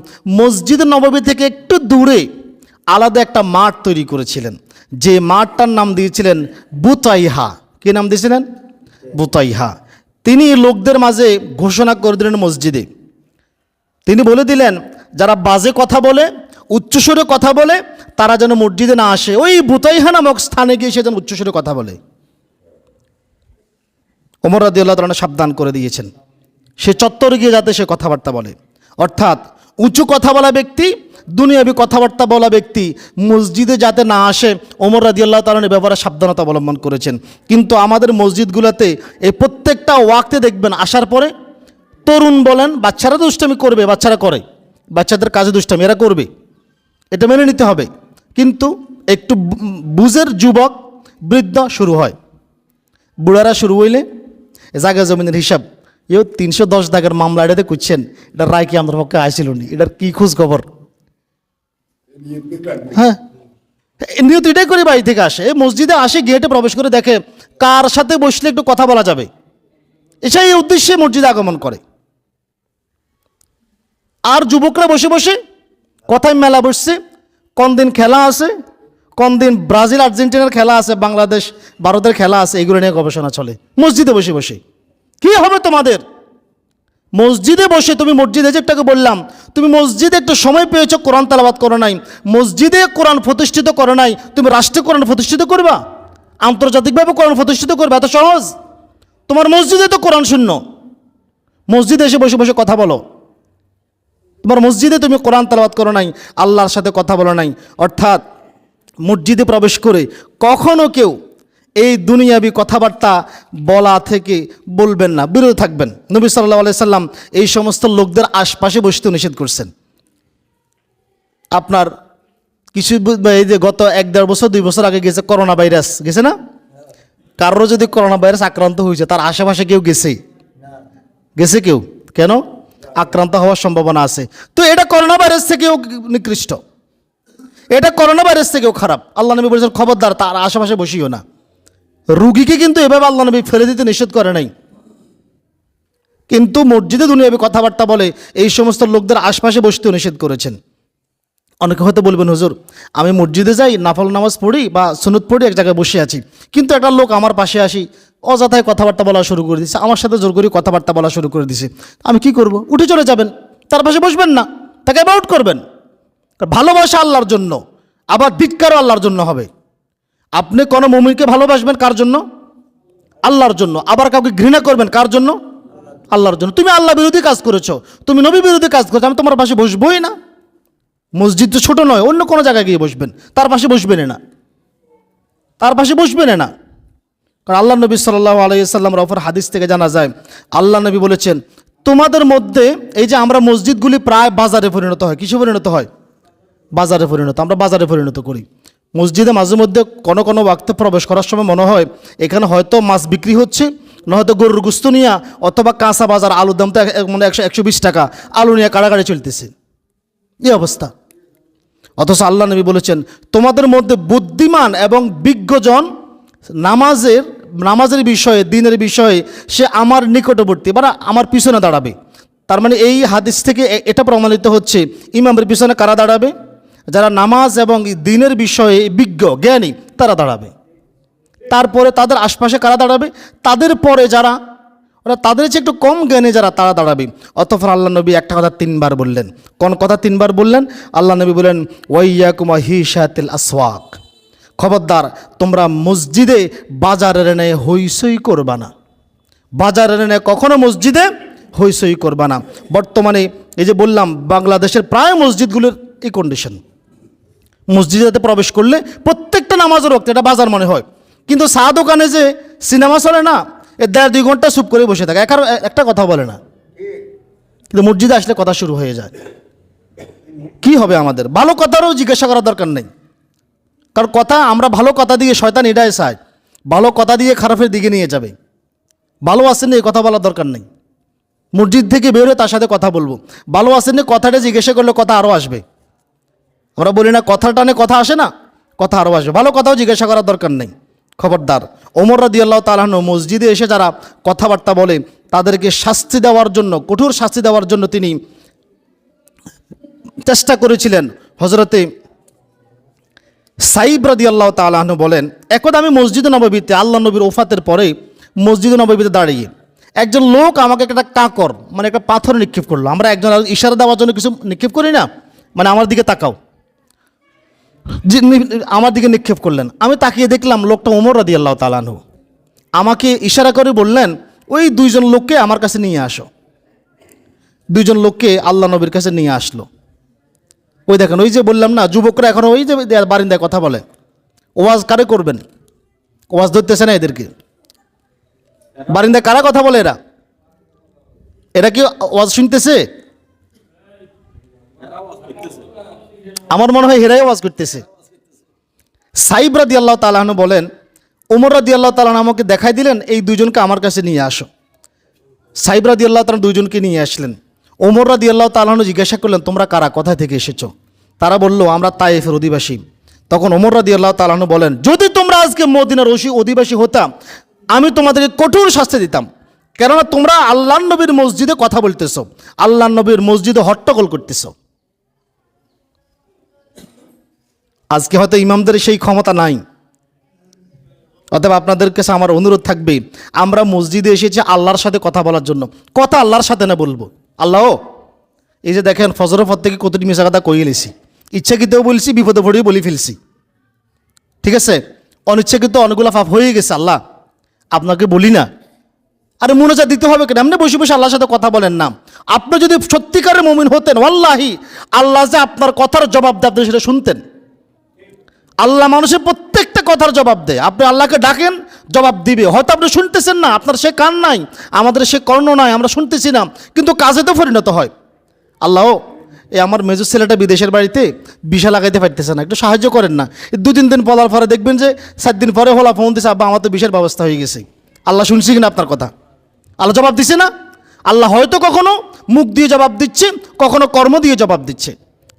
মসজিদ নববী থেকে একটু দূরে আলাদা একটা মাঠ তৈরি করেছিলেন, যে মাঠটার নাম দিয়েছিলেন বুতাইহা। কি নাম দিয়েছিলেন? বুতাইহা। তিনি লোকদের মাঝে ঘোষণা করে দিলেন মসজিদে, তিনি বলে দিলেন, যারা বাজে কথা বলে, উচ্চস্বরে কথা বলে, তারা যেন মসজিদে না আসে, ওই বুতাইহা নামক স্থানে গিয়ে সে যেন উচ্চস্বরে কথা বলে। ওমর রাদিয়াল্লাহু তাআলা সাবধান করে দিয়েছেন সে চত্বরে গিয়ে যাতে সে কথাবার্তা বলে। অর্থাৎ উঁচু কথা বলা ব্যক্তি, দুনিয়াবি কথাবার্তা বলা ব্যক্তি মসজিদে যাতে না আসে ওমর রাদিয়াল্লাহু তাআলা ব্যাপারে সাবধানতা অবলম্বন করেছেন। কিন্তু আমাদের মসজিদগুলোতে এই প্রত্যেকটা ওয়াক্তে দেখবেন আসার পরে তরুণ বলেন, বাচ্চারা দুষ্টামি করবে, বাচ্চারা করে, বাচ্চাদের কাজে দুষ্টামি এরা করবে, এটা মেনে নিতে হবে। কিন্তু একটু বুঝের যুবক বৃদ্ধ শুরু হয়, বুড়ারা শুরু হইলে জায়গা জমিনের হিসাব, 310 দাগের মামলা এটাতে করছেন, এটার রায় কি আমাদের পক্ষে আসছিল নি, এটার কি খোঁজ খবর? হ্যাঁ, নিয়ত এটাই করে বাড়ি থেকে আসে, মসজিদে আসে, গেটে প্রবেশ করে দেখে কার সাথে বসলে একটু কথা বলা যাবে, এটাই এই উদ্দেশ্যে মসজিদে আগমন করে। আর যুবকরা বসে বসে কথায় মেলা বসছে, কোন দিন খেলা আছে, কোন দিন ব্রাজিল আর্জেন্টিনার খেলা আছে, বাংলাদেশ ভারতের খেলা আছে, এগুলো নিয়ে গবেষণা চলে মসজিদে বসে বসে। কি হবে তোমাদের? মসজিদে বসে তুমি মসজিদে, যে একটাকে বললাম, তুমি মসজিদে একটু সময় পেয়েছো, কোরআন তেলাওয়াত করো নাই, মসজিদে কোরআন প্রতিষ্ঠিত করো নাই, তুমি রাষ্ট্রে কোরআন প্রতিষ্ঠিত করবা, আন্তর্জাতিকভাবে কোরআন প্রতিষ্ঠিত করবে, এত সহজ? তোমার মসজিদে তো কোরআন শূন্য, মসজিদে এসে বসে বসে কথা বলো, তোমার মসজিদে তুমি কোরআন তেলাওয়াত করো নাই, আল্লাহর সাথে কথা বলো নাই। অর্থাৎ মসজিদে প্রবেশ করে কখনো কেউ এই দুনিয়াবি কথাবার্তা বলা থেকে বলবেন না, বিরত থাকবেন। নবী সাল্লাল্লাহু আলাইহি সাল্লাম এই সমস্ত লোকদের আশপাশে বসতে নিষেধ করছেন। আপনার কিছু এই যে গত 1-1.5 বছর 2 বছর আগে গেছে করোনা ভাইরাস, গেছে না? কারোর যদি করোনা ভাইরাস আক্রান্ত হয়েছে, তার আশেপাশে কেউ গেছে? গেছে কেউ? কেন? আক্রান্ত হওয়ার সম্ভাবনা আছে। তো এটা করোনা ভাইরাস থেকেও নিকৃষ্ট, এটা করোনা ভাইরাস থেকেও খারাপ। আল্লাহ নবী বলেছেন খবরদার তার আশেপাশে বসিও না। রুগীকে কিন্তু এভাবে আল্লাহ নবী ফেলে দিতে নিষেধ করে নাই, কিন্তু মসজিদে দুনিয়াবি কথাবার্তা বলে এই সমস্ত লোকদের আশপাশে বসতেও নিষেধ করেছেন। অনেকে হয়তো বলবেন, হুজুর আমি মসজিদে যাই, নাফল নামাজ পড়ি বা সুন্নত পড়ি, এক জায়গায় বসে আছি, কিন্তু একটা লোক আমার পাশে আসি অযথায় কথাবার্তা বলা শুরু করে দিচ্ছে, আমার সাথে জোর করে কথাবার্তা বলা শুরু করে দিছে, আমি কি করব? উঠে চলে যাবেন, তার পাশে বসবেন না, তাকে অ্যাবাউট করবেন। ভালোবাসা আল্লাহর জন্য, আবার ধিক্কারও আল্লাহর জন্য হবে। আপনি কোনো মুমিনকে ভালোবাসবেন কার জন্য? আল্লাহর জন্য। আবার কাউকে ঘৃণা করবেন কার জন্য? আল্লাহর জন্য। তুমি আল্লাহ বিরোধী কাজ করেছো, তুমি নবী বিরোধী কাজ করেছো, আমি তোমার পাশে বসবোই না। মসজিদ তো ছোট নয়, অন্য কোনো জায়গায় গিয়ে বসবেন, তার পাশে বসবেন না, তার পাশে বসবেন না। কারণ আল্লাহ নবী সাল্লাল্লাহু আলাইহি সাল্লামের অপর হাদিস থেকে জানা যায়, আল্লাহ নবী বলেছেন তোমাদের মধ্যে, এই যে আমরা মসজিদগুলি প্রায় বাজারে পরিণত হয়, কিসে পরিণত হয়? বাজারে পরিণত, আমরা বাজারে পরিণত করি। মসজিদে মাঝে মধ্যে কোনো কোনো ওয়াক্তে প্রবেশ করার সময় মনে হয় এখানে হয়তো মাছ বিক্রি হচ্ছে, না হয়তো গরুর গোস্ত নিয়ে, অথবা কাঁচা বাজার, আলুর দাম তো মানে 120 টাকা, আলু নিয়ে কাড়াকাড়ি চলতেছে, এই অবস্থা। অথচ আল্লাহ নবী বলেছেন তোমাদের মধ্যে বুদ্ধিমান এবং বিজ্ঞজন নামাজের বিষয়ে, দিনের বিষয়ে সে আমার নিকটবর্তী, মানে আমার পিছনে দাঁড়াবে। তার মানে এই হাদিস থেকে এটা প্রমাণিত হচ্ছে ইমামের পিছনে কারা দাঁড়াবে? যারা নামাজ এবং দিনের বিষয়ে বিজ্ঞ জ্ঞানী, তারা দাঁড়াবে। তারপরে তাদের আশপাশে কারা দাঁড়াবে? তাদের পরে যারা, ওরা তাদের চেয়ে একটু কম জ্ঞানী যারা, তারা দাঁড়াবে। অতঃপর আল্লাহ নবী একটা কথা 3 বার বললেন। কোন কথা 3 বার বললেন? আল্লাহ নবী বলেন ওয়াইয়াকুম হিশাতিল আসওয়াক, খবরদার তোমরা মসজিদে বাজারের ন্যায় হইচই করবা না, বাজারের ন্যায় কখনো মসজিদে হইচই করবা না। বর্তমানে এই যে বললাম বাংলাদেশের প্রায় মসজিদগুলোর এই কন্ডিশন, মসজিদে প্রবেশ করলে প্রত্যেকটা নামাজের ওয়াক্তে এটা বাজার মনে হয়, কিন্তু চা দোকানে যে সিনেমা চলে না, 1.5-2 ঘন্টা চুপ করে বসে থাকে, একটা কথা বলে না, কিন্তু মসজিদে আসলে কথা শুরু হয়ে যায়। কি হবে আমাদের? ভালো কথারও জিজ্ঞাসা করার দরকার নেই, কারণ কথা, আমরা ভালো কথা দিয়ে শয়তান এটাই চায়, ভালো কথা দিয়ে খারাপের দিকে নিয়ে যাবে। ভালো আছেন এই কথা বলার দরকার নেই, মসজিদ থেকে বেরোলে তার সাথে কথা বলবো। ভালো আছেন কথাটা জিজ্ঞাসা করলে কথা আরও আসবে। আমরা বলি না কথা টানে কথা আসে না, কথা আরও আসবে। ভালো কথাও জিজ্ঞাসা করার দরকার নেই। খবরদার, ওমর রাদিয়াল্লাহু তাআলা আনহু মসজিদে এসে যারা কথাবার্তা বলে তাদেরকে শাস্তি দেওয়ার জন্য, কঠোর শাস্তি দেওয়ার জন্য তিনি চেষ্টা করেছিলেন। হযরতে সাইব রাদিয়াল্লাহু তাআলা আনহু বলেন, একদা আমি মসজিদে নববীতে, আল্লাহ নবীর ওফাতের পরে মসজিদে নববীতে দাঁড়িয়ে একজন লোক আমাকে একটা কাঁকর, মানে একটা পাথর নিক্ষেপ করলো। আমরা একজন ইশারা দেওয়ার জন্য কিছু নিক্ষেপ করি না, মানে আমার দিকে তাকাও। আমার দিকে নিক্ষেপ করলেন। আমি তাকিয়ে দেখলাম লোকটা ওমর রাদিয়াল্লাহু তাআলা আনহু। আমাকে ইশারা করে বললেন, ওই দুইজন লোককে আমার কাছে নিয়ে আসো। দুইজন লোককে আল্লাহ নবীর কাছে নিয়ে আসলো। ওই দেখেন, ওই যে বললাম না, যুবকরা এখন ওই যে বারিন্দায় কথা বলে, ওয়াজ কারে করবেন? ওয়াজ ধরতেছে না এদেরকে। বারিন্দায় কারা কথা বলে? এরা কি ওয়াজ শুনতেছে? আমার মনে হয় হেরাই ওয়াজ করতেছে। সাইব রাদিয়াল্লাহু তাআলা আনহু বলেন, ওমর রাদিয়াল্লাহু তাআলা আনহু আমাকে দেখাই দিলেন, এই দুইজনকে আমার কাছে নিয়ে আসো। সাইব রাদিয়াল্লাহু তাআলা দুইজনকে নিয়ে আসলেন। ওমর রাদিয়াল্লাহু তাআলা আনহু জিজ্ঞাসা করলেন, তোমরা কারা, কোথায় থেকে এসেছো? তারা বলল, আমরা তায়েফের অধিবাসী। তখন ওমর রাদিয়াল্লাহু তাআলা আনহু বলেন, যদি তোমরা আজকে মদিনার অধিবাসী হতাম, আমি তোমাদেরকে কঠোর শাস্তি দিতাম। কেননা তোমরা আল্লাহর নবীর মসজিদে কথা বলতেছো, আল্লাহর নবীর মসজিদে হট্টগোল করতেছো। আজকে হয়তো ইমামদের সেই ক্ষমতা নাই। অতএব আপনাদের কাছে আমার অনুরোধ থাকবে, আমরা মসজিদে এসেছি আল্লাহর সাথে কথা বলার জন্য। কথা আল্লাহর সাথে না বলবো। আল্লাহ, এই যে দেখেন ফজরের পর থেকে কতটি মিশা কথা কইয়ে নিছি। ইচ্ছাকৃতও বলছি, বিপদে পড়েও বলে ফেলছি। ঠিক আছে, অনিচ্ছাকৃত অনেকগুলো পাপ হয়ে গেছে। আল্লাহ, আপনাকে বলি না। আরে মুনাজাত দিতে হবে কেন? আপনি বসে বসে আল্লাহর সাথে কথা বলেন না। আপনি যদি সত্যিকারের মুমিন হতেন, ওয়াল্লাহি আল্লাহ যে আপনার কথার জবাব দেয়, আপনি সেটা শুনতেন। আল্লাহ মানুষের প্রত্যেকটা কথার জবাব দেয়। আপনি আল্লাহকে ডাকেন, জবাব দিবে। হয়তো আপনি শুনতেছেন না, আপনার সে কান নাই, আমাদের সে কর্ণ নাই, আমরা শুনতেছি না, কিন্তু কাজে তো পরিণত হয়। আল্লাহ, এই আমার মেজর ছেলেটা বিদেশের বাড়িতে ভিসা লাগাইতে পারতেছে না, একটু সাহায্য করেন না। 2-3 দিন পলার পরে দেখবেন যে 7 দিন পরে হলা ফোন দিছে, আব্বা আমার তো ভিসার ব্যবস্থা হয়ে গেছে। আল্লাহ শুনছি কিনা আপনার কথা? আল্লাহ জবাব দিচ্ছে না? আল্লাহ হয়তো কখনো মুখ দিয়ে জবাব দিচ্ছে, কখনো কর্ম দিয়ে জবাব দিচ্ছে।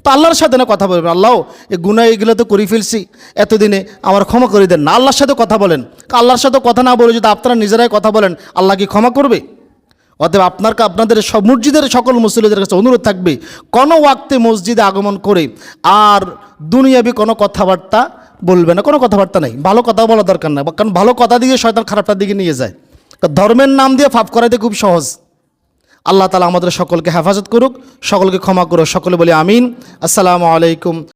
তো আল্লাহর সাথে না কথা বলবেন, আল্লাহ এই গুনাহ এগুলো তো করে ফেলছি, এতদিনে আমার ক্ষমা করে দেন না। আল্লাহর সাথে কথা বলেন। আল্লাহর সাথে কথা না বলে যদি আপনারা নিজেরাই কথা বলেন, আল্লাহ কি ক্ষমা করবে? অতএব আপনাদের সব মসজিদের সকল মুসল্লিদের কাছে অনুরোধ থাকবে, কোনো ওয়াক্তে মসজিদে আগমন করে আর দুনিয়াবি কোনো কথাবার্তা বলবে না। কোনো কথাবার্তা নেই, ভালো কথা বলা দরকার না, কারণ ভালো কথা দিয়ে শয়তান খারাপটার দিকে নিয়ে যায়। ধর্মের নাম দিয়ে পাপ করাইতে খুব সহজ। আল্লাহ তাআলা আমাদের সকলকে হেফাজত করুক, সকলকে ক্ষমা করুক। সকলে বলি আমিন। আসসালামু আলাইকুম।